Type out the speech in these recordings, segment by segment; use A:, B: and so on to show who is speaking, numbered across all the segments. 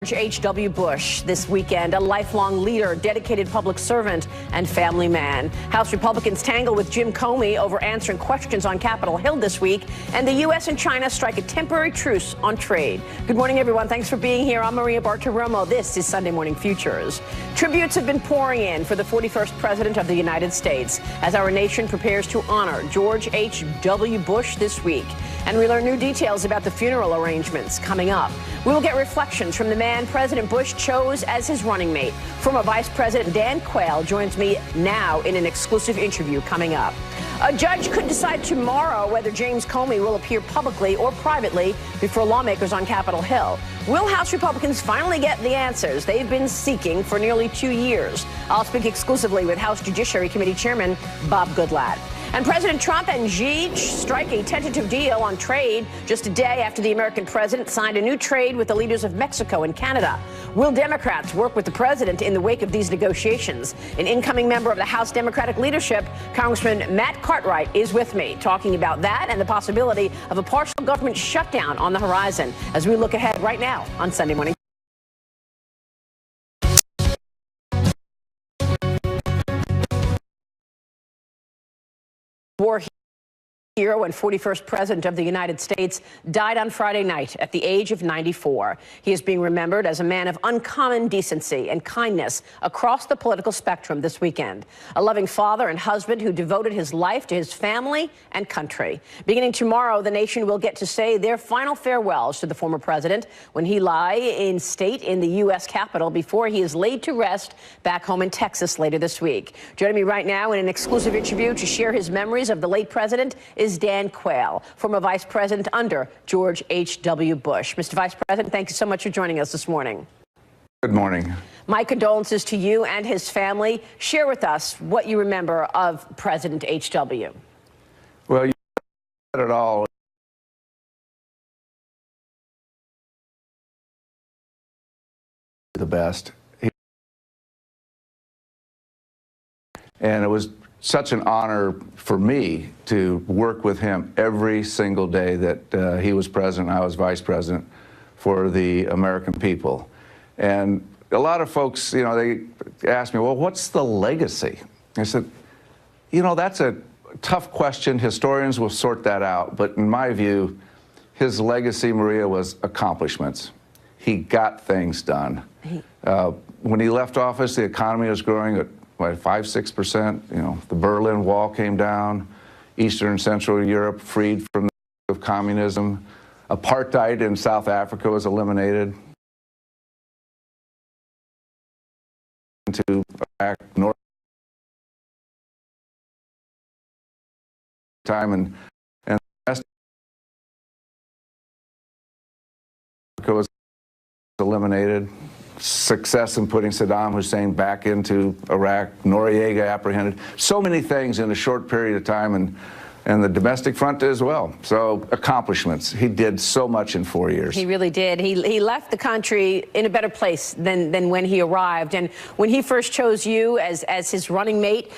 A: H.W. Bush this weekend, a lifelong leader, dedicated public servant, and family man. House Republicans tangle with Jim Comey over answering questions on Capitol Hill this week, and the U.S. and China strike a temporary truce on trade. Good morning, everyone. Thanks for being here. I'm Maria Bartiromo. This is Sunday Morning Futures. Tributes have been pouring in for the 41st President of the United States as our nation prepares to honor George H.W. Bush this week. And we learn new details about the funeral arrangements coming up. We will get reflections from the man President Bush chose as his running mate. Former Vice President Dan Quayle joins me now in an exclusive interview coming up. A judge could decide tomorrow whether James Comey will appear publicly or privately before lawmakers on Capitol Hill. Will House Republicans finally get the answers they've been seeking for nearly 2 years? I'll speak exclusively with House Judiciary Committee Chairman Bob Goodlatte. And President Trump and Xi strike a tentative deal on trade just a day after the American president signed a new trade with the leaders of Mexico and Canada. Will Democrats work with the president in the wake of these negotiations? An incoming member of the House Democratic leadership, Congressman Matt Cartwright, is with me talking about that and the possibility of a partial government shutdown on the horizon as we look ahead right now on Sunday Morning. War hero and 41st President of the United States died on Friday night at the age of 94. He is being remembered as a man of uncommon decency and kindness across the political spectrum this weekend. A loving father and husband who devoted his life to his family and country. Beginning tomorrow, the nation will get to say their final farewells to the former president when he lie in state in the U.S. Capitol before he is laid to rest back home in Texas later this week. Joining me right now in an exclusive interview to share his memories of the late president is Dan Quayle, former vice president under George H.W. Bush. Mr. Vice President, thank you so much for joining us this morning.
B: Good morning.
A: My condolences to you and his family. Share with us what you remember of President H.W.
B: Well, you said it all. The best. And it was such an honor for me to work with him every single day that he was president, I was vice president, for the American people. And a lot of folks, you know, they ask me, well, what's the legacy? I said, you know, that's a tough question. Historians will sort that out. But in my view, his legacy, Maria, was accomplishments. He got things done. When he left office, the economy was growing at 5–6%. You know, the Berlin Wall came down. Eastern and Central Europe freed from the of communism. Apartheid in South Africa was eliminated. To Iraq, North time and the rest of Africa was eliminated. Success in putting Saddam Hussein back into Iraq, Noriega apprehended, so many things in a short period of time, and the domestic front as well. So accomplishments. He did so much in 4 years. He
A: really did. He left the country in a better place than when he arrived. And when he first chose you as his running mate,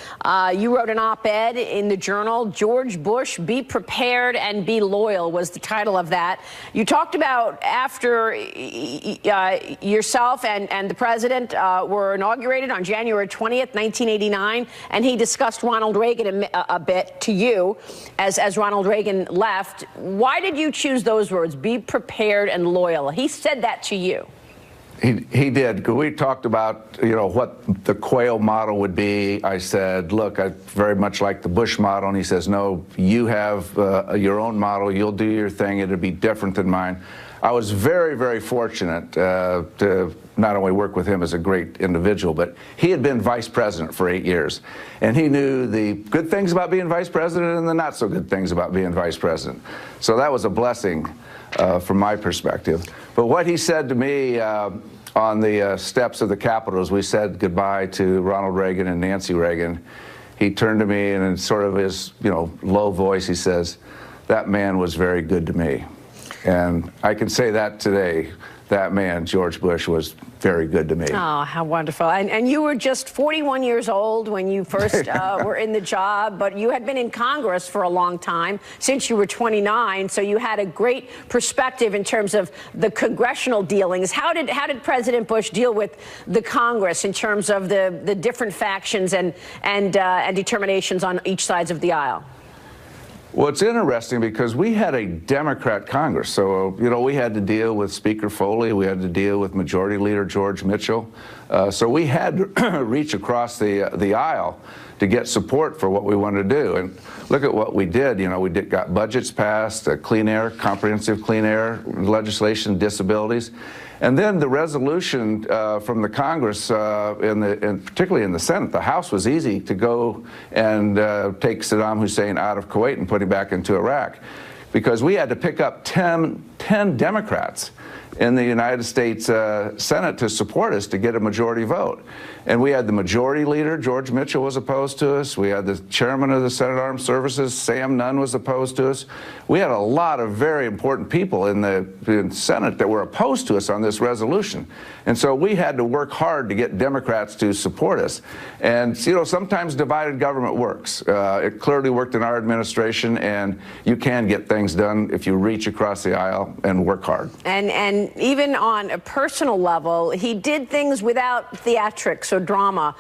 A: you wrote an op-ed in the Journal, George Bush, Be Prepared and Be Loyal was the title of that. You talked about after yourself and the president were inaugurated on January 20th, 1989, and he discussed Ronald Reagan a bit to you. As Ronald Reagan left, why did you choose those words, be prepared and loyal? He said that to you.
B: He did. We talked about, you know, what the Quayle model would be. I said, look, I very much like the Bush model. And he says, no, you have your own model. You'll do your thing. It'll be different than mine. I was very, very fortunate to not only work with him as a great individual, but he had been vice president for 8 years. And he knew the good things about being vice president and the not so good things about being vice president. So that was a blessing from my perspective. But what he said to me on the steps of the Capitol as we said goodbye to Ronald Reagan and Nancy Reagan, he turned to me and in sort of his, you know, low voice, he says, that man was very good to me. And I can say that today. that man, George Bush, was very good to me.
A: Oh, how wonderful. And you were just 41 years old when you first were in the job, but you had been in Congress for a long time, since you were 29, so you had a great perspective in terms of the congressional dealings. How did President Bush deal with the Congress in terms of the different factions and determinations on each sides of the aisle?
B: Well, it's interesting because we had a Democrat Congress. So, we had to deal with Speaker Foley. We had to deal with Majority Leader George Mitchell. So we had to reach across the aisle to get support for what we wanted to do. And look at what we did. We got budgets passed, clean air, comprehensive clean air legislation, disabilities. And then the resolution from the Congress, particularly in the Senate, the House was easy to go and take Saddam Hussein out of Kuwait and put him back into Iraq, because we had to pick up 10 Democrats in the United States Senate to support us to get a majority vote. And we had the Majority Leader, George Mitchell, was opposed to us. We had the Chairman of the Senate Armed Services, Sam Nunn, was opposed to us. We had a lot of very important people in the Senate that were opposed to us on this resolution. And so we had to work hard to get Democrats to support us. And, sometimes divided government works. It clearly worked in our administration, and you can get things done if you reach across the aisle and work hard.
A: And even on a personal level, he did things without theatrics or drama.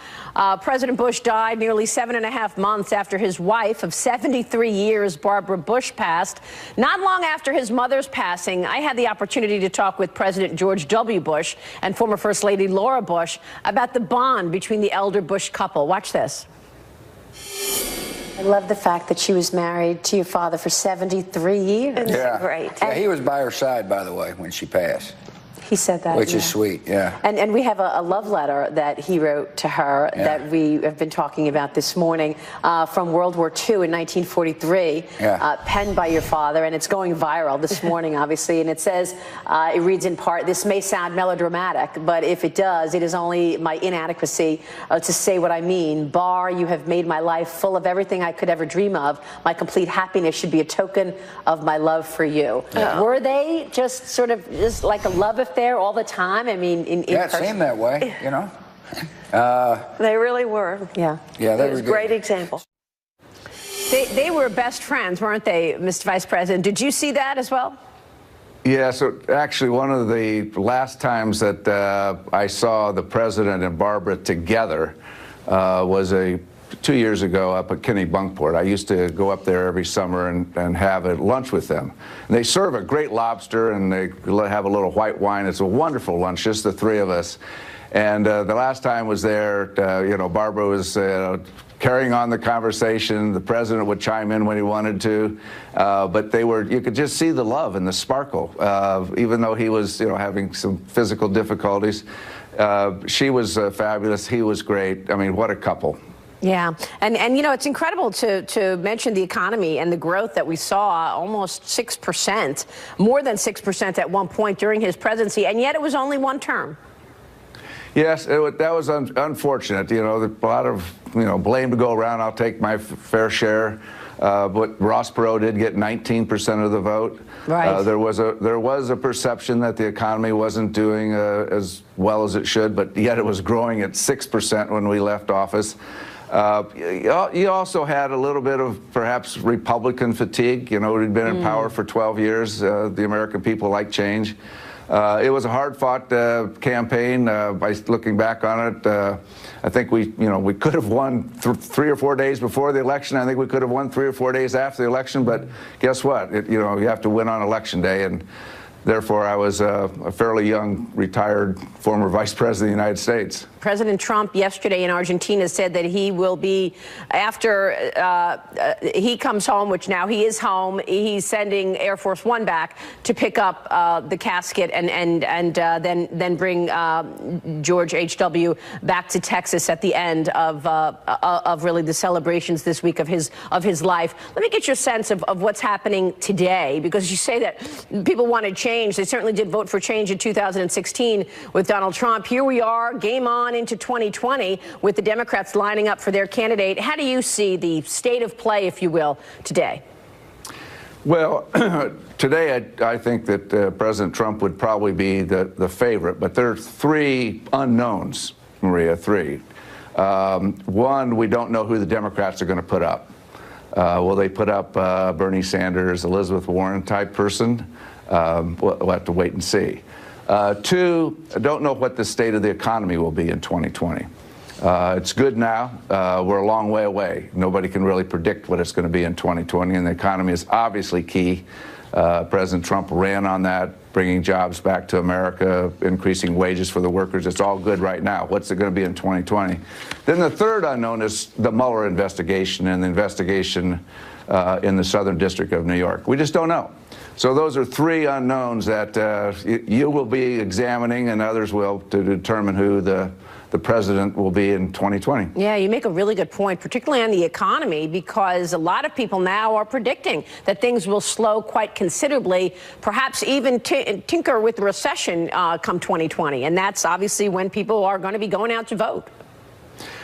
A: President Bush died nearly 7.5 months after his wife of 73 years, Barbara Bush, passed. Not long after his mother's passing, I had the opportunity to talk with President George W. Bush and former First Lady Laura Bush about the bond between the elder Bush couple. Watch this.
C: I love the fact that she was married to your father for 73 years.
D: Yeah.
C: Great.
D: Yeah, he was by her side, by the way, when she passed.
C: He said that.
D: Which is sweet, yeah.
C: And we have a love letter that he wrote to her that we have been talking about this morning from World War II in 1943, penned by your father, and it's going viral this morning, obviously. And it says, it reads in part, "This may sound melodramatic, but if it does, it is only my inadequacy to say what I mean. Bar, you have made my life full of everything I could ever dream of. My complete happiness should be a token of my love for you." Were they just sort of just like a love affair all the time? I mean, in
D: it seemed that way,
E: They really were.
C: Yeah.
D: Yeah, that
E: was a great example.
A: They were best friends, weren't they, Mr. Vice President? Did you see that as well?
B: Yeah, so actually one of the last times that I saw the president and Barbara together was 2 years ago up at Kennebunkport. I used to go up there every summer and have a lunch with them. And they serve a great lobster, and they have a little white wine. It's a wonderful lunch, just the three of us. And the last time I was there, Barbara was carrying on the conversation. The president would chime in when he wanted to, but you could just see the love and the sparkle, even though he was, having some physical difficulties. She was fabulous. He was great. I mean, what a couple.
A: Yeah, and it's incredible to mention the economy and the growth that we saw, almost 6%, more than 6% at one point during his presidency, and yet it was only one term.
B: Yes, that was unfortunate. There's a lot of blame to go around. I'll take my fair share. But Ross Perot did get 19% of the vote.
A: Right.
B: There was a perception that the economy wasn't doing as well as it should, but yet it was growing at 6% when we left office. You also had a little bit of perhaps Republican fatigue. We'd been in power for 12 years. The American people like change. It was a hard-fought campaign. By looking back on it, I think we could have won 3 or 4 days before the election. I think we could have won 3 or 4 days after the election. But guess what? You have to win on election day, and therefore I was a fairly young, retired former vice president of the United States.
A: President Trump yesterday in Argentina said that he will be, after he comes home, which now he is home, he's sending Air Force One back to pick up the casket and then bring George H.W. back to Texas at the end of really the celebrations this week of his life. Let me get your sense of what's happening today, because you say that people wanted change. They certainly did vote for change in 2016 with Donald Trump. Here we are, game on into 2020 with the Democrats lining up for their candidate. How do you see the state of play, if you will, today?
B: Well, today, I think that President Trump would probably be the favorite, but there are three unknowns, Maria, three. One, we don't know who the Democrats are going to put up. Will they put up Bernie Sanders, Elizabeth Warren type person? We'll have to wait and see. Two, I don't know what the state of the economy will be in 2020. It's good now. We're a long way away. Nobody can really predict what it's going to be in 2020, and the economy is obviously key. President Trump ran on that, bringing jobs back to America, increasing wages for the workers. It's all good right now. What's it going to be in 2020? Then the third unknown is the Mueller investigation and the investigation in the Southern District of New York. We just don't know. So those are three unknowns that you will be examining and others will to determine who the president will be in 2020.
A: Yeah, you make a really good point, particularly on the economy, because a lot of people now are predicting that things will slow quite considerably, perhaps even tinker with recession come 2020. And that's obviously when people are going to be going out to vote.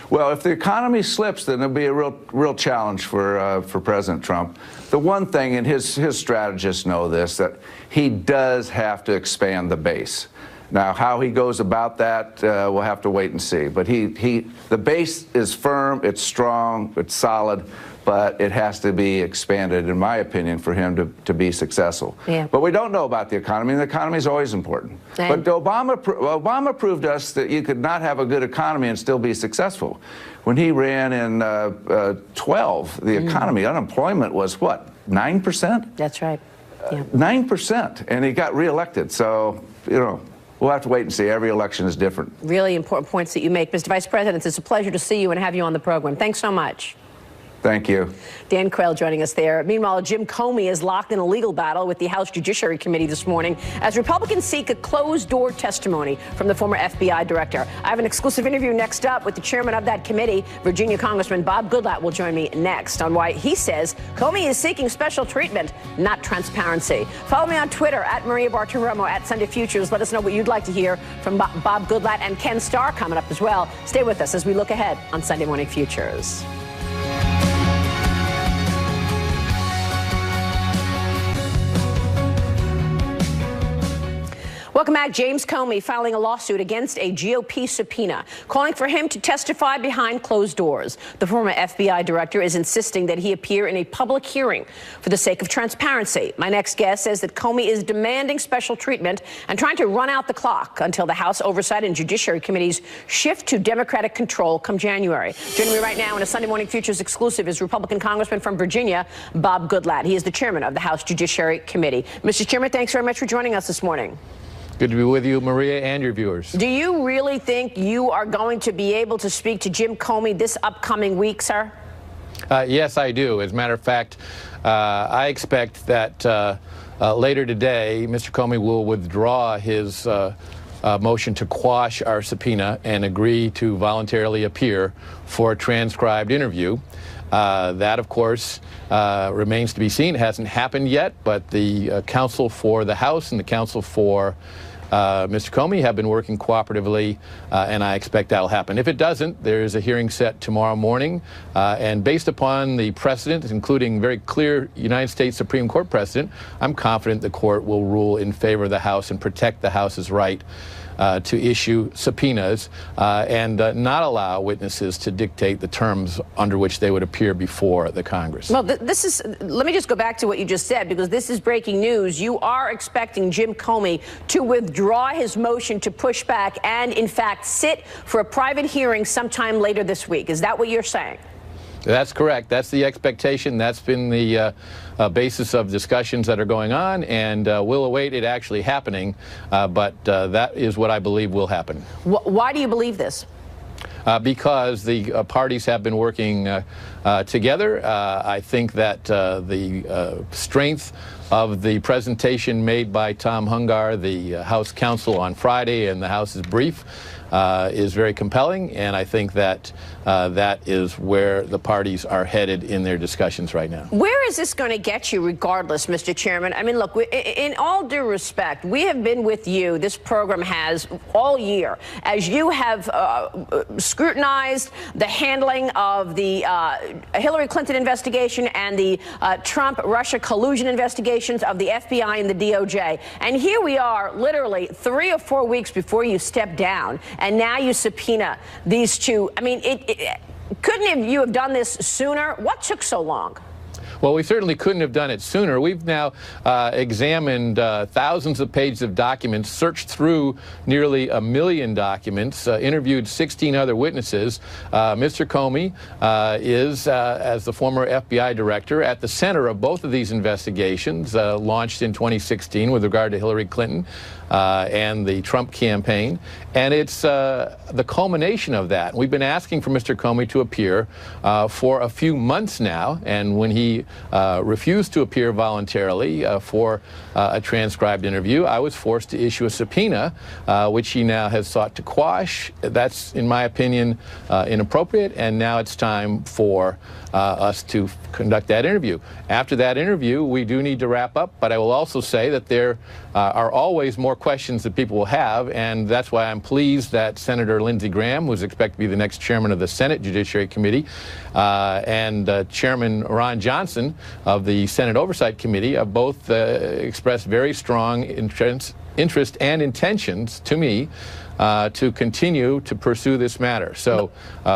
B: Well, if the economy slips, then it'll be a real challenge for President Trump. The one thing, and his strategists know this, that he does have to expand the base. Now, how he goes about that, we'll have to wait and see. But the base is firm, it's strong, it's solid, but it has to be expanded, in my opinion, for him to be successful.
A: Yeah.
B: But we don't know about the economy, and the economy is always important.
A: And
B: but Obama proved us that you could not have a good economy and still be successful. When he ran in 12, the economy, unemployment was what, 9%?
A: That's right. Yeah.
B: 9%, and he got reelected. So, you know, we'll have to wait and see. Every election is different.
A: Really important points that you make. Mr. Vice President, it's a pleasure to see you and have you on the program. Thanks so much.
B: Thank you.
A: Dan Quayle joining us there. Meanwhile, Jim Comey is locked in a legal battle with the House Judiciary Committee this morning as Republicans seek a closed-door testimony from the former FBI director. I have an exclusive interview next up with the chairman of that committee, Virginia Congressman Bob Goodlatte will join me next on why he says Comey is seeking special treatment, not transparency. Follow me on Twitter at Maria Bartiromo at Sunday Futures. Let us know what you'd like to hear from Bob Goodlatte and Ken Starr coming up as well. Stay with us as we look ahead on Sunday Morning Futures. Welcome back. James Comey filing a lawsuit against a GOP subpoena, calling for him to testify behind closed doors. The former FBI director is insisting that he appear in a public hearing for the sake of transparency. My next guest says that Comey is demanding special treatment and trying to run out the clock until the House Oversight and Judiciary Committees shift to Democratic control come January. Joining me right now in a Sunday Morning Futures exclusive is Republican Congressman from Virginia, Bob Goodlatte. He is the chairman of the House Judiciary Committee. Mr. Chairman, thanks very much for joining us this morning.
F: Good to be with you, Maria, and your viewers.
A: Do you really think you are going to be able to speak to Jim Comey this upcoming week, sir?
F: Yes, I do. As a matter of fact, I expect that later today, Mr. Comey will withdraw his motion to quash our subpoena and agree to voluntarily appear for a transcribed interview. That, of course, remains to be seen. It hasn't happened yet, but the counsel for the House and the counsel for Mr. Comey have been working cooperatively, and I expect that'll happen. If it doesn't, there is a hearing set tomorrow morning, and based upon the precedent, including very clear United States Supreme Court precedent, I'm confident the court will rule in favor of the House and protect the House's right to issue subpoenas and not allow witnesses to dictate the terms under which they would appear before the Congress.
A: Well, let me just go back to what you just said, because this is breaking news. You are expecting Jim Comey to withdraw his motion to push back and, in fact, sit for a private hearing sometime later this week. Is that what you're saying?
F: That's correct. That's the expectation. That's been the basis of discussions that are going on, and we'll await it actually happening. But that is what I believe will happen.
A: Why do you believe this?
F: Because the parties have been working together. I think that the strength of the presentation made by Tom Hungar, the House counsel, on Friday, and the House's brief is very compelling, and I think that that is where the parties are headed in their discussions right now.
A: Where is this going to get you regardless, Mr. Chairman? I mean, look, in all due respect, we have been with you, this program has, all year, as you have scrutinized the handling of the Hillary Clinton investigation and the Trump-Russia collusion investigation. investigations of the FBI and the DOJ. And here we are, literally 3 or 4 weeks before you step down, and now you subpoena these two. I mean, couldn't you have done this sooner? What took so long?
F: Well, we certainly couldn't have done it sooner. We've now examined thousands of pages of documents, searched through nearly 1 million documents, interviewed 16 other witnesses. Mr. Comey is, as the former FBI director, at the center of both of these investigations, launched in 2016 with regard to Hillary Clinton and the Trump campaign. And it's the culmination of that. We've been asking for Mr. Comey to appear for a few months now, and when he refused to appear voluntarily for a transcribed interview, I was forced to issue a subpoena, which he now has sought to quash. That's, in my opinion, inappropriate, and now it's time for us to conduct that interview. After that interview, we do need to wrap up, but I will also say that there are always more questions that people will have, and that's why I'm pleased that Senator Lindsey Graham, who's expected to be the next chairman of the Senate Judiciary Committee, and Chairman Ron Johnson of the Senate Oversight Committee have both expressed very strong interest and intentions to me to continue to pursue this matter. So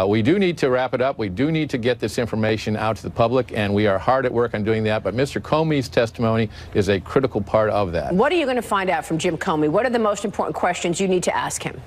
F: we do need to wrap it up. We do need to get this information out to the public, and we are hard at work on doing that. But Mr. Comey's testimony is a critical part of that.
A: What are you going to find out from Jim Comey? What are the most important questions you need to ask him?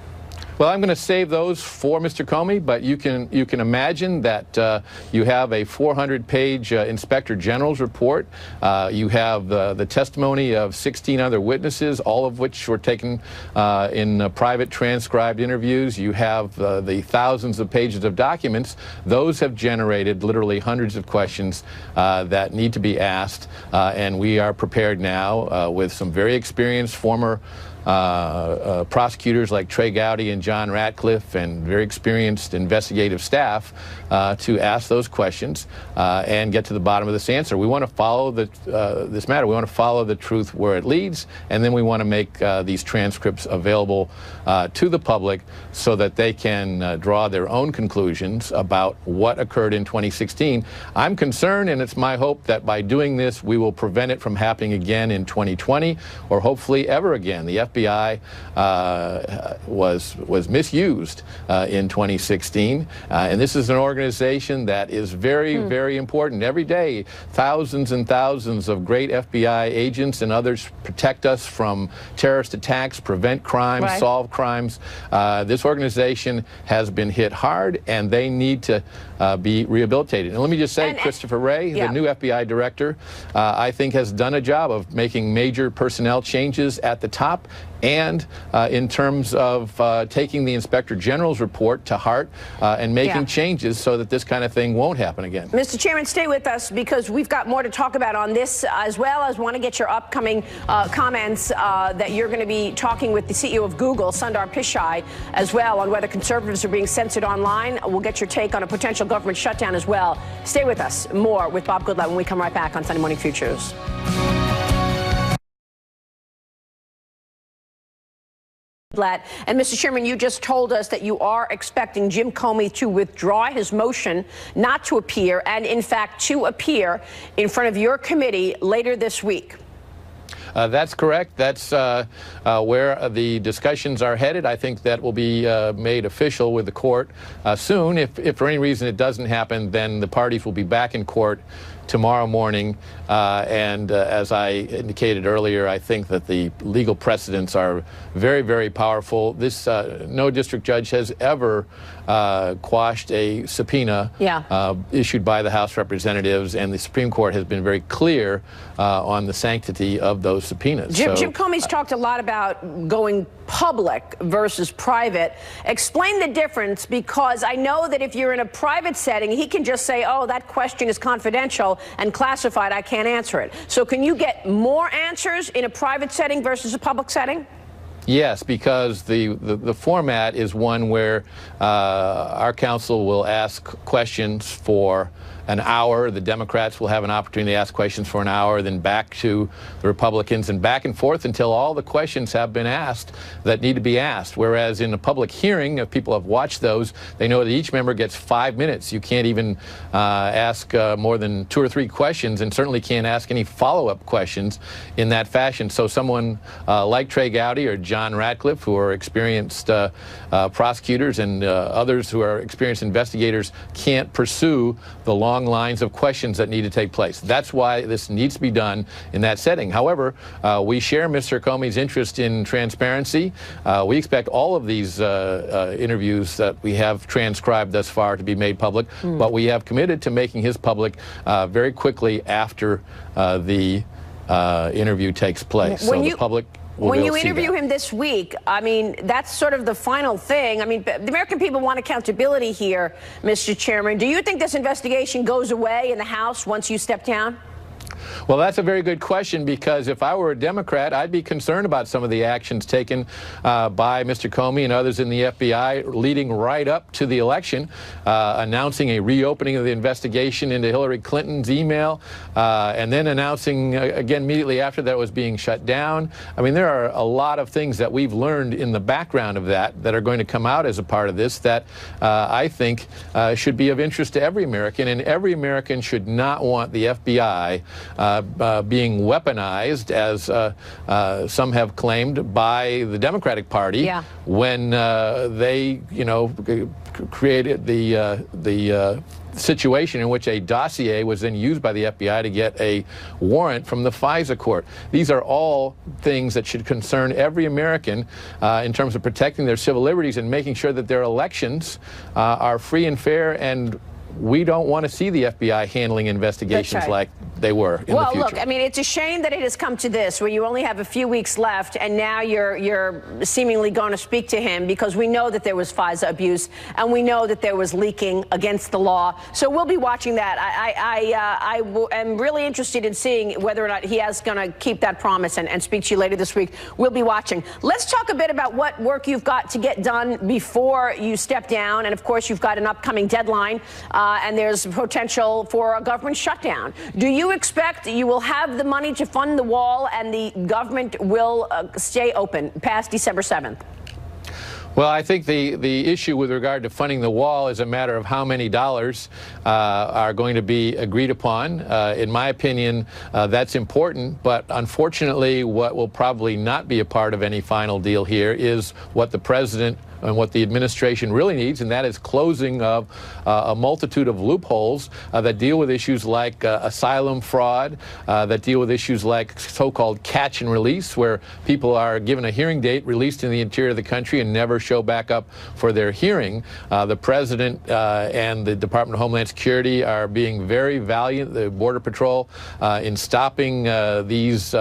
F: Well, I'm going to save those for Mr. Comey, but you can imagine that you have a 400-page Inspector General's report. You have the testimony of 16 other witnesses, all of which were taken in private transcribed interviews. You have the thousands of pages of documents. Those have generated literally hundreds of questions that need to be asked, and we are prepared now with some very experienced former prosecutors like Trey Gowdy and John Ratcliffe and very experienced investigative staff to ask those questions and get to the bottom of this answer. We want to follow this matter. We want to follow the truth where it leads, and then we want to make these transcripts available to the public so that they can draw their own conclusions about what occurred in 2016. I'm concerned, and it's my hope that by doing this, we will prevent it from happening again in 2020 or hopefully ever again. The FBI was misused in 2016, and this is an organization that is very, very important. Every day, thousands and thousands of great FBI agents and others protect us from terrorist attacks, prevent crimes, solve crimes. This organization has been hit hard, and they need to be rehabilitated. And let me just say, Christopher Wray, the new FBI director, I think has done a job of making major personnel changes at the top, and in terms of taking the Inspector General's report to heart and making changes so that this kind of thing won't happen again.
A: Mr. Chairman, stay with us because we've got more to talk about on this, as well as want to get your upcoming comments that you're going to be talking with the CEO of Google, Sundar Pichai, as well, on whether conservatives are being censored online. We'll get your take on a potential government shutdown as well. Stay with us. More with Bob Goodlatte when we come right back on Sunday Morning Futures. And Mr. Chairman, you just told us that you are expecting Jim Comey to withdraw his motion not to appear, and in fact to appear in front of your committee later this week.
F: That's correct. That's where the discussions are headed. I think that will be made official with the court soon. If for any reason it doesn't happen, then the parties will be back in court tomorrow morning. And as I indicated earlier, I think that the legal precedents are very, very powerful. This no district judge has ever quashed a subpoena issued by the House of Representatives, and the Supreme Court has been very clear on the sanctity of those subpoenas.
A: Jim Comey's talked a lot about going public versus private. Explain the difference, because I know that if you're in a private setting, he can just say, oh, that question is confidential and classified, I can't answer it. So can you get more answers in a private setting versus a public setting?
F: Yes, because the format is one where our counsel will ask questions for an hour. The Democrats will have an opportunity to ask questions for an hour, then back to the Republicans and back and forth until all the questions have been asked that need to be asked. Whereas in a public hearing, if people have watched those, they know that each member gets 5 minutes. You can't even ask more than 2 or 3 questions, and certainly can't ask any follow-up questions in that fashion. So someone like Trey Gowdy or John Ratcliffe, who are experienced prosecutors, and others who are experienced investigators, can't pursue the long lines of questions that need to take place. That's why this needs to be done in that setting. However, we share Mr. Comey's interest in transparency. We expect all of these interviews that we have transcribed thus far to be made public, but we have committed to making his public very quickly after the interview takes place. So the public
A: when you interview him this week, I mean, that's sort of the final thing. I mean, the American people want accountability here, Mr. Chairman. Do you think this investigation goes away in the House once you step down?
F: Well, that's a very good question, because if I were a Democrat, I'd be concerned about some of the actions taken by Mr. Comey and others in the FBI leading right up to the election, announcing a reopening of the investigation into Hillary Clinton's email, and then announcing again immediately after that it was being shut down. I mean, there are a lot of things that we've learned in the background of that are going to come out as a part of this that I think should be of interest to every American, and every American should not want the FBI being weaponized, as some have claimed, by the Democratic Party when they, created the situation in which a dossier was then used by the FBI to get a warrant from the FISA court. These are all things that should concern every American in terms of protecting their civil liberties and making sure that their elections are free and fair, and we don't want to see the FBI handling investigations like they were in the future.
A: Well, look, I mean, it's a shame that it has come to this, where you only have a few weeks left, and now you're seemingly going to speak to him, because we know that there was FISA abuse, and we know that there was leaking against the law. So we'll be watching that. I am really interested in seeing whether or not he is going to keep that promise and speak to you later this week. We'll be watching. Let's talk a bit about what work you've got to get done before you step down. And, of course, you've got an upcoming deadline. And there's potential for a government shutdown. Do you expect you will have the money to fund the wall and the government will stay open past December 7th?
F: Well, I think the issue with regard to funding the wall is a matter of how many dollars are going to be agreed upon. In my opinion, that's important, but unfortunately, what will probably not be a part of any final deal here is what the president and what the administration really needs, and that is closing of a multitude of loopholes that deal with issues like asylum fraud, that deal with issues like so-called catch and release, where people are given a hearing date, released in the interior of the country, and never show back up for their hearing. The president and the Department of Homeland Security are being very valiant, the Border Patrol, in stopping these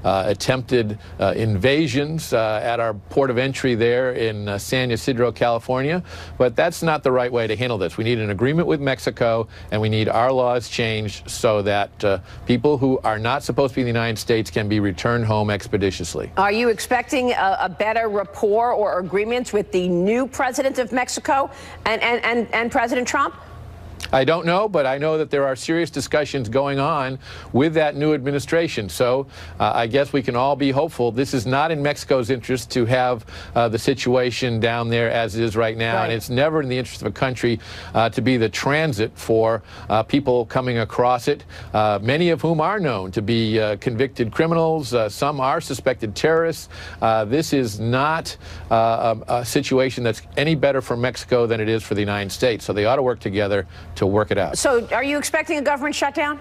F: attempted invasions at our port of entry there in San Ysidro, California. But that's not the right way to handle this. We need an agreement with Mexico, and we need our laws changed so that people who are not supposed to be in the United States can be returned home expeditiously.
A: Are you expecting a better rapport or agreements with the new president of Mexico and President Trump?
F: I don't know, but I know that there are serious discussions going on with that new administration. So I guess we can all be hopeful. This is not in Mexico's interest to have the situation down there as it is right now. And it's never in the interest of a country to be the transit for people coming across it, many of whom are known to be convicted criminals. Some are suspected terrorists. This is not a situation that's any better for Mexico than it is for the United States. So they ought to work together to work it out.
A: So are you expecting a government shutdown?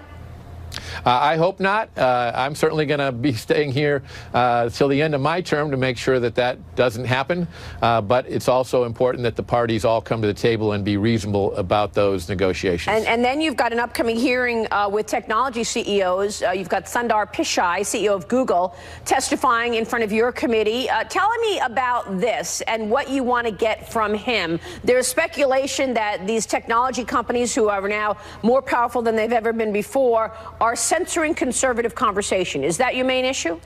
F: I hope not. I'm certainly going to be staying here till the end of my term to make sure that that doesn't happen. But it's also important that the parties all come to the table and be reasonable about those negotiations.
A: And then you've got an upcoming hearing with technology CEOs. You've got Sundar Pichai, CEO of Google, testifying in front of your committee. Tell me about this and what you want to get from him. There's speculation that these technology companies, who are now more powerful than they've ever been before, are censoring conservative conversation. Is that your main issue?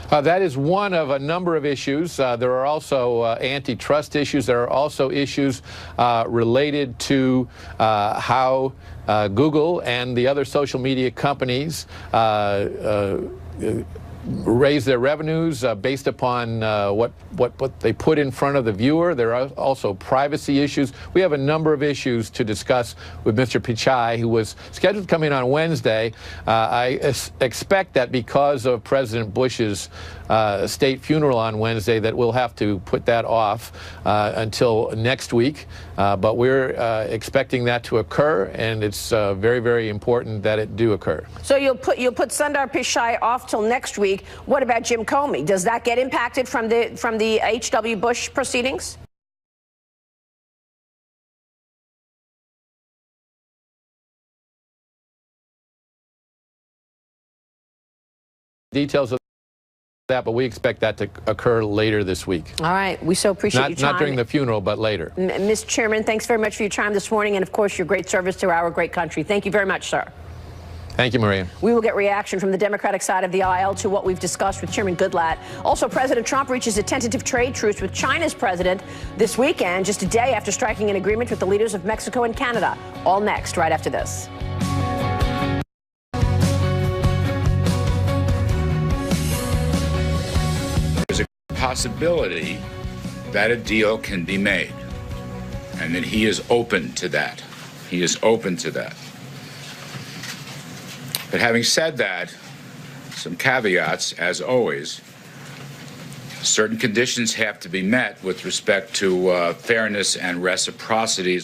F: That is one of a number of issues. There are also antitrust issues. There are also issues related to how Google and the other social media companies raise their revenues based upon what they put in front of the viewer. There are also privacy issues. We have a number of issues to discuss with Mr. Pichai, who was scheduled to come in on Wednesday. I expect that because of President Bush's state funeral on Wednesday that we'll have to put that off until next week. But we're expecting that to occur, and it's very, very important that it do occur.
A: So you'll put Sundar Pichai off till next week. What about Jim Comey? Does that get impacted from the H.W. Bush proceedings?
F: Details of that, but we expect that to occur later this week.
A: All right. We so appreciate your time.
F: Not during the funeral, but later.
A: Mr. Chairman, thanks very much for your time this morning, and of course your great service to our great country. Thank you very much, sir.
F: Thank you, Maria.
A: We will get reaction from the Democratic side of the aisle to what we've discussed with Chairman Goodlatte. Also, President Trump reaches a tentative trade truce with China's president this weekend, just a day after striking an agreement with the leaders of Mexico and Canada. All next, right after this.
G: There's a possibility that a deal can be made, and that he is open to that. He is open to that. But having said that, some caveats, as always. Certain conditions have to be met with respect to fairness and reciprocity.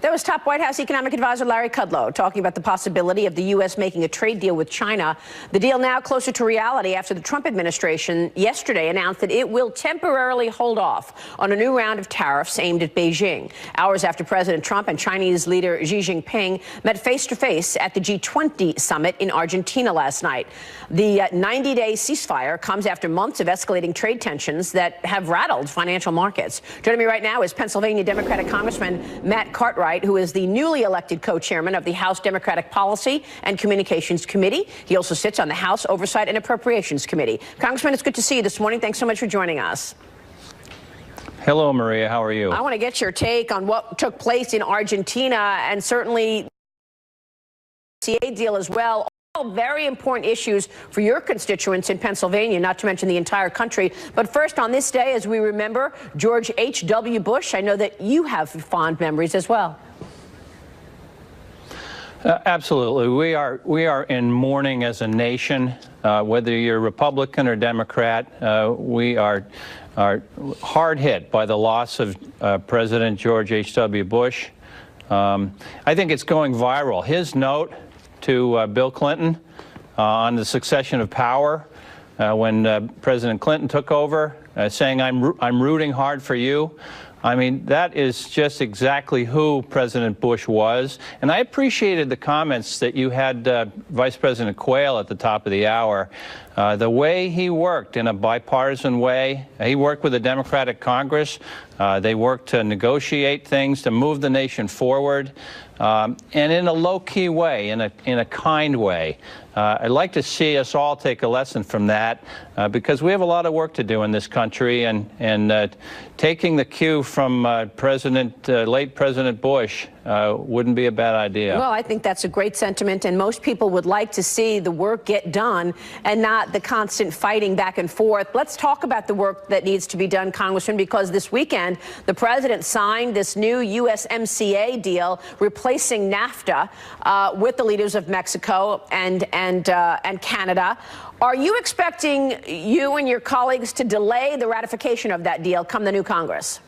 A: That was top White House economic advisor Larry Kudlow talking about the possibility of the U.S. making a trade deal with China. The deal now closer to reality after the Trump administration yesterday announced that it will temporarily hold off on a new round of tariffs aimed at Beijing. Hours after President Trump and Chinese leader Xi Jinping met face-to-face at the G20 summit in Argentina last night. The 90-day ceasefire comes after months of escalating trade tensions that have rattled financial markets. Joining me right now is Pennsylvania Democratic Congressman Matt Cartwright, who is the newly elected co-chairman of the House Democratic Policy and Communications Committee. He also sits on the House Oversight and Appropriations Committee. Congressman, it's good to see you this morning. Thanks so much for joining us.
H: Hello, Maria. How are you?
A: I want to get your take on what took place in Argentina and certainly the CA deal as well. All very important issues for your constituents in Pennsylvania, not to mention the entire country. But first, on this day, as we remember George H.W. Bush, I know that you have fond memories as well.
H: Absolutely. We are in mourning as a nation. Whether you're Republican or Democrat, we are hard hit by the loss of President George H.W. Bush. I think it's going viral. His note to Bill Clinton on the succession of power when President Clinton took over, saying, I'm rooting hard for you. I mean, that is just exactly who President Bush was. And I appreciated the comments that you had Vice President Quayle at the top of the hour. The way he worked in a bipartisan way. He worked with the Democratic Congress. They worked to negotiate things, to move the nation forward, and in a low-key way, in a kind way. I'd like to see us all take a lesson from that because we have a lot of work to do in this country, and taking the cue from late President Bush wouldn't be a bad idea.
A: Well, I think that's a great sentiment, and most people would like to see the work get done and not the constant fighting back and forth. Let's talk about the work that needs to be done, Congressman, because this weekend the president signed this new USMCA deal replacing NAFTA with the leaders of Mexico and Canada. Are you expecting you and your colleagues to delay the ratification of that deal come the new Congress?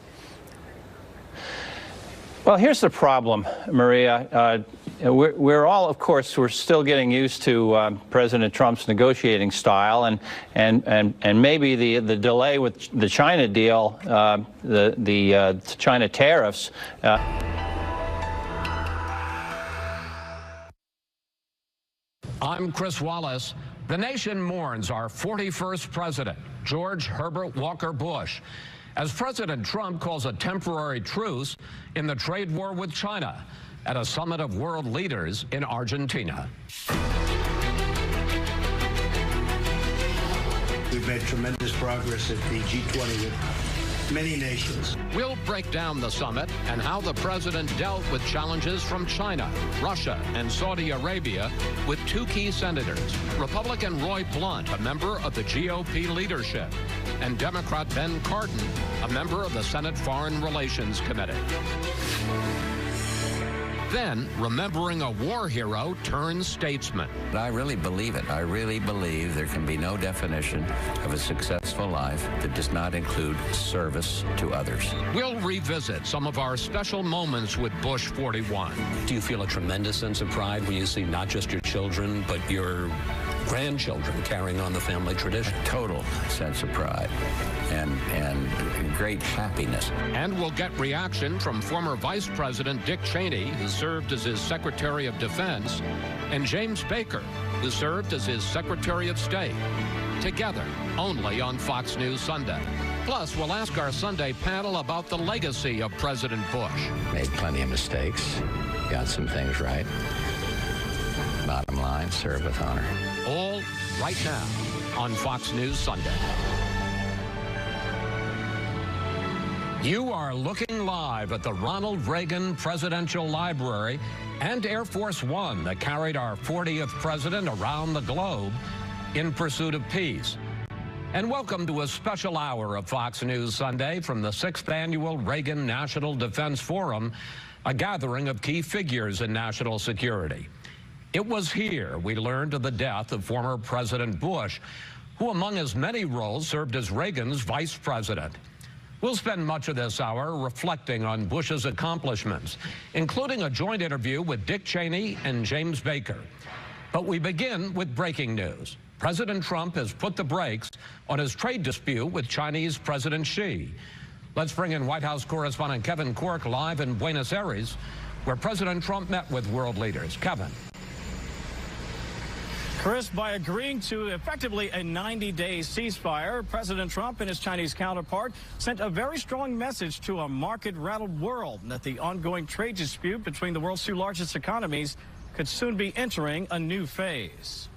H: Well, here's the problem, Maria. We're all, of course, we're still getting used to President Trump's negotiating style, and maybe the delay with the China deal, the China tariffs.
I: I'm Chris Wallace. The nation mourns our 41st president, George Herbert Walker Bush, as President Trump calls a temporary truce in the trade war with China at a summit of world leaders in Argentina.
J: We've made tremendous progress at the G20 with many nations.
I: We'll break down the summit and how the president dealt with challenges from China, Russia, and Saudi Arabia with two key senators, Republican Roy Blunt, a member of the GOP leadership, and Democrat Ben Cardin, a member of the Senate Foreign Relations Committee. Then, remembering a war hero turned statesman.
K: I really believe it. I really believe there can be no definition of a successful life that does not include service to others.
I: We'll revisit some of our special moments with Bush 41.
L: Do you feel a tremendous sense of pride when you see not just your children, but your grandchildren carrying on the family tradition?
K: A total sense of pride and great happiness.
I: And we'll get reaction from former Vice President Dick Cheney, who served as his Secretary of Defense, and James Baker, who served as his Secretary of State. Together, only on Fox News Sunday. Plus, we'll ask our Sunday panel about the legacy of President Bush.
K: Made plenty of mistakes, got some things right. Bottom line, serve with honor.
I: All right now on Fox News Sunday. You are looking live at the Ronald Reagan Presidential Library and Air Force One that carried our 40th president around the globe in pursuit of peace. And welcome to a special hour of Fox News Sunday from the 6th Annual Reagan National Defense Forum, a gathering of key figures in national security. It was here we learned of the death of former President Bush, who among his many roles served as Reagan's vice president. We'll spend much of this hour reflecting on Bush's accomplishments, including a joint interview with Dick Cheney and James Baker. But we begin with breaking news. President Trump has put the brakes on his trade dispute with Chinese President Xi. Let's bring in White House correspondent Kevin Corke live in Buenos Aires, where President Trump met with world leaders. Kevin.
M: Chris, by agreeing to effectively a 90-day ceasefire, President Trump and his Chinese counterpart sent a very strong message to a market-rattled world that the ongoing trade dispute between the world's two largest economies could soon be entering a new phase.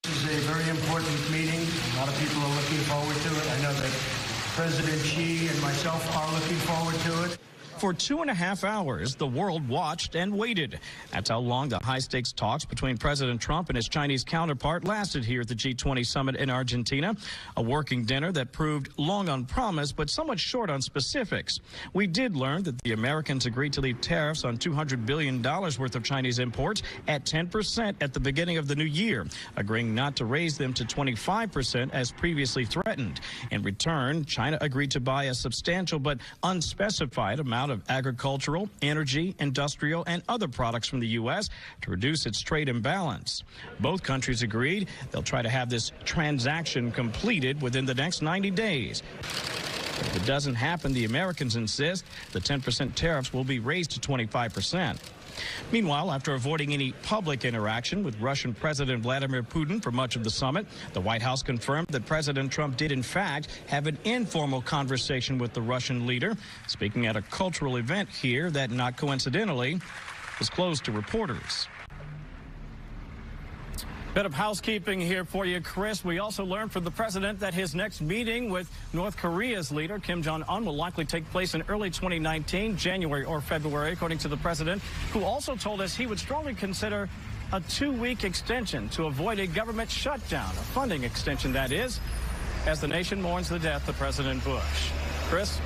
J: This is a very important meeting. A lot of people are looking forward to it. I know that President Xi and myself are looking forward to it.
M: For 2.5 hours, the world watched and waited. That's how long the high-stakes talks between President Trump and his Chinese counterpart lasted here at the G20 summit in Argentina. A working dinner that proved long on promise, but somewhat short on specifics. We did learn that the Americans agreed to leave tariffs on $200 billion worth of Chinese imports at 10% at the beginning of the new year, agreeing not to raise them to 25% as previously threatened. In return, China agreed to buy a substantial but unspecified amount of agricultural, energy, industrial, and other products from the U.S. to reduce its trade imbalance. Both countries agreed they'll try to have this transaction completed within the next 90 days. If it doesn't happen, the Americans insist the 10% tariffs will be raised to 25%. Meanwhile, after avoiding any public interaction with Russian President Vladimir Putin for much of the summit, the White House confirmed that President Trump did, in fact, have an informal conversation with the Russian leader, speaking at a cultural event here that, not coincidentally, was closed to reporters. Bit of housekeeping here for you, Chris. We also learned from the president that his next meeting with North Korea's leader, Kim Jong-un, will likely take place in early 2019, January or February, according to the president, who also told us he would strongly consider a 2-week extension to avoid a government shutdown, a funding extension, that is, as the nation mourns the death of President Bush. Chris?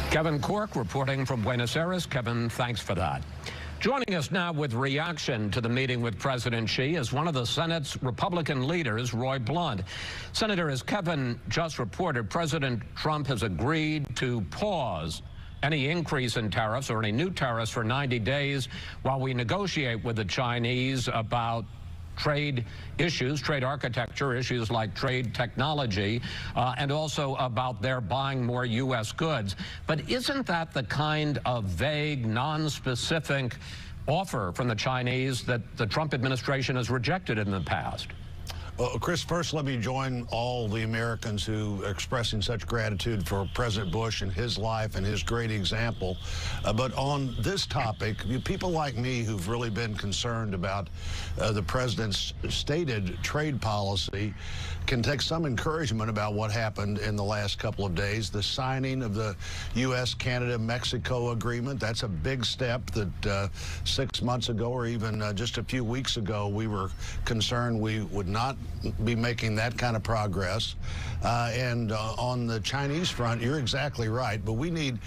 I: Kevin Corke reporting from Buenos Aires. Kevin, thanks for that. Joining us now with reaction to the meeting with President Xi is one of the Senate's Republican leaders, Roy Blunt. Senator, as Kevin just reported, President Trump has agreed to pause any increase in tariffs or any new tariffs for 90 days while we negotiate with the Chinese about trade issues, trade architecture issues like trade technology, and also about their buying more U.S. goods. But isn't that the kind of vague, non-specific offer from the Chinese that the Trump administration has rejected in the past?
N: Well, Chris, first let me join all the Americans who are expressing such gratitude for President Bush and his life and his great example. But on this topic, people like me who've really been concerned about the president's stated trade policy can take some encouragement about what happened in the last couple of days. The signing of the U.S., Canada, Mexico agreement, that's a big step that 6 months ago or even just a few weeks ago we were concerned we would not be making that kind of progress. And on the Chinese front, you're exactly right, but we need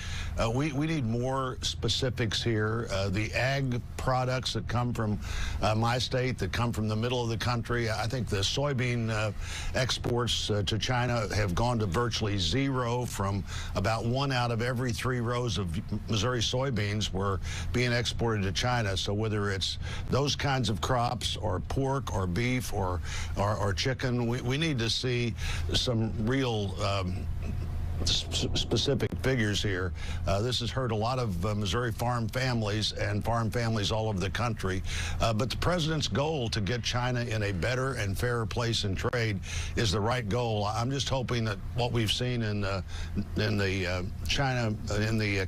N: more specifics here. The ag products that come from my state, that come from the middle of the country, I think the soybean exports to China have gone to virtually zero. From about 1 out of every 3 rows of Missouri soybeans were being exported to China. So whether it's those kinds of crops or pork or beef or chicken, we need to see some real specific figures here. This has hurt a lot of Missouri farm families and farm families all over the country. But the president's goal to get China in a better and fairer place in trade is the right goal. I'm just hoping that what we've seen in the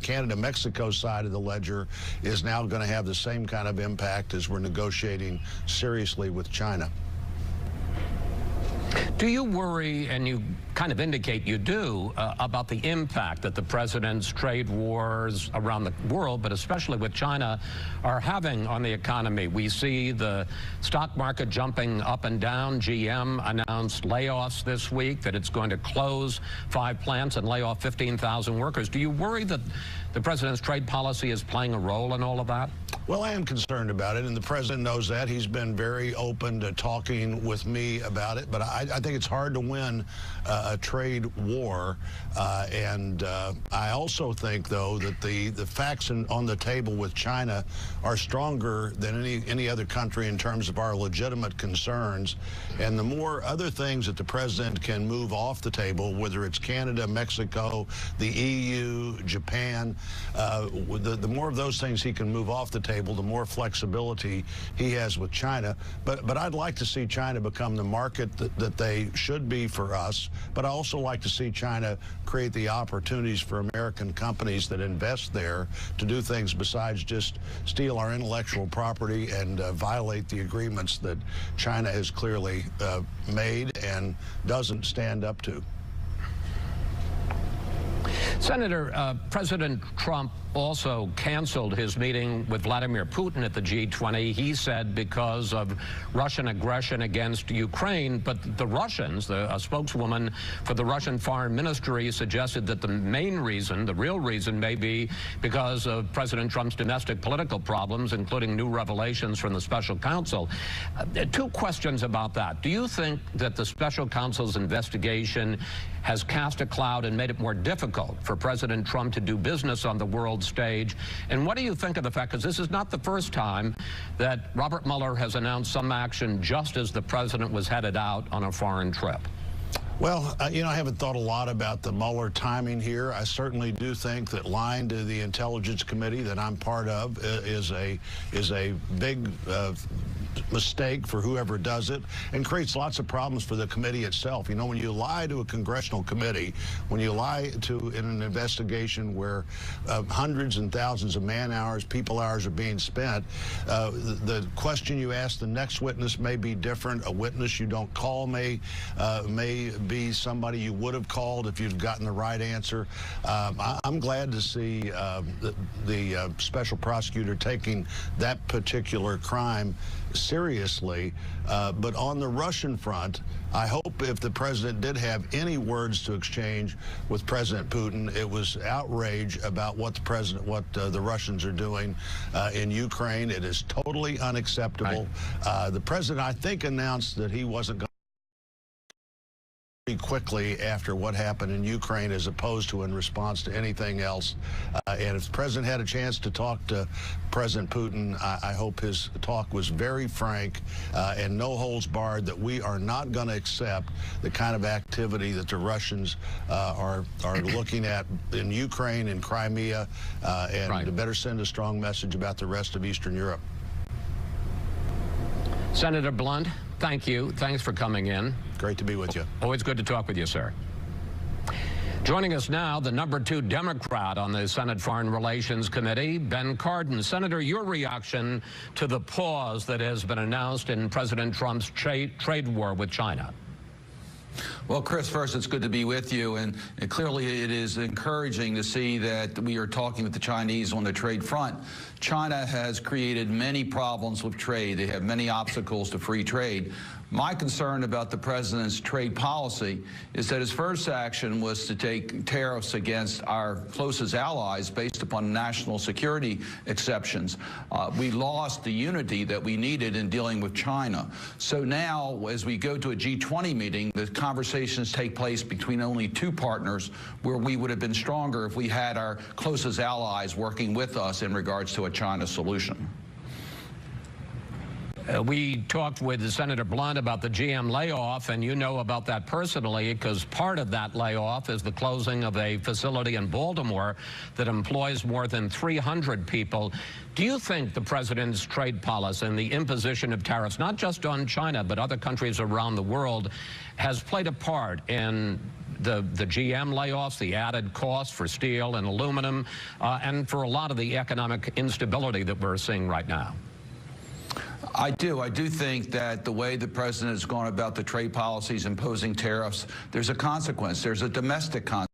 N: Canada-Mexico side of the ledger is now going to have the same kind of impact as we're negotiating seriously with China.
I: Do you worry, and you kind of indicate you do, about the impact that the president's trade wars around the world, but especially with China, are having on the economy? We see the stock market jumping up and down. GM announced layoffs this week, that it's going to close 5 plants and lay off 15,000 workers. Do you worry that the president's trade policy is playing a role in all of that?
N: Well, I am concerned about it, and the president knows that. He's been very open to talking with me about it, but I think it's hard to win a trade war. I also think, though, that the facts on the table with China are stronger than any other country in terms of our legitimate concerns. And the more other things that the president can move off the table, whether it's Canada, Mexico, the EU, Japan, the more of those things he can move off the table, the more flexibility he has with China. But I'd like to see China become the market that they should be for us. But I also like to see China create the opportunities for American companies that invest there to do things besides just steal our intellectual property and violate the agreements that China has clearly made and doesn't stand up to.
I: Senator, President Trump also canceled his meeting with Vladimir Putin at the G20. He said because of Russian aggression against Ukraine, but the Russians, a spokeswoman for the Russian Foreign Ministry suggested that the main reason, the real reason, may be because of President Trump's domestic political problems, including new revelations from the special counsel. 2 questions about that. Do you think that the special counsel's investigation has cast a cloud and made it more difficult for President Trump to do business on the world stage? And what do you think of the fact, because this is not the first time that Robert Mueller has announced some action just as the president was headed out on a foreign trip?
N: Well, you know, I haven't thought a lot about the Mueller timing here. I certainly do think that lying to the Intelligence Committee that I'm part of is a big mistake for whoever does it, and creates lots of problems for the committee itself. You know, when you lie to a congressional committee, when you lie in an investigation where hundreds and thousands of man hours, people hours are being spent, the question you ask the next witness may be different. A witness you don't call may be somebody you would have called if you'd gotten the right answer. I'm glad to see the special prosecutor taking that particular crime seriously. But on the Russian front, I hope if the president did have any words to exchange with President Putin, it was outrage about what the Russians are doing in Ukraine. It is totally unacceptable. Right. The president, I think, announced that he wasn't going quickly after what happened in Ukraine as opposed to in response to anything else. And if the president had a chance to talk to President Putin, I hope his talk was very frank and no holds barred, that we are not going to accept the kind of activity that the Russians are looking at in Ukraine and Crimea, and to better send a strong message about the rest of Eastern Europe.
I: Senator Blunt, Thank you. Thanks for coming in.
N: Great to be with you.
I: Always good to talk with you, sir. Joining us now, the #2 Democrat on the Senate Foreign Relations Committee, Ben Cardin. Senator, your reaction to the pause that has been announced in President Trump's trade war with China?
O: Well, Chris, first, it's good to be with you, and clearly it is encouraging to see that we are talking with the Chinese on the trade front. China has created many problems with trade. They have many obstacles to free trade. My concern about the president's trade policy is that his first action was to take tariffs against our closest allies based upon national security exceptions. We lost the unity that we needed in dealing with China. So now, as we go to a G20 meeting, the conversations take place between only two partners, where we would have been stronger if we had our closest allies working with us in regards to a China solution.
I: We talked with Senator Blunt about the GM layoff, and you know about that personally, because part of that layoff is the closing of a facility in Baltimore that employs more than 300 people. Do you think the president's trade policy and the imposition of tariffs, not just on China, but other countries around the world, has played a part in the GM layoffs, the added cost for steel and aluminum, and for a lot of the economic instability that we're seeing right now?
O: I do think that the way the president has gone about the trade policies, imposing tariffs, there's a consequence. There's a domestic consequence.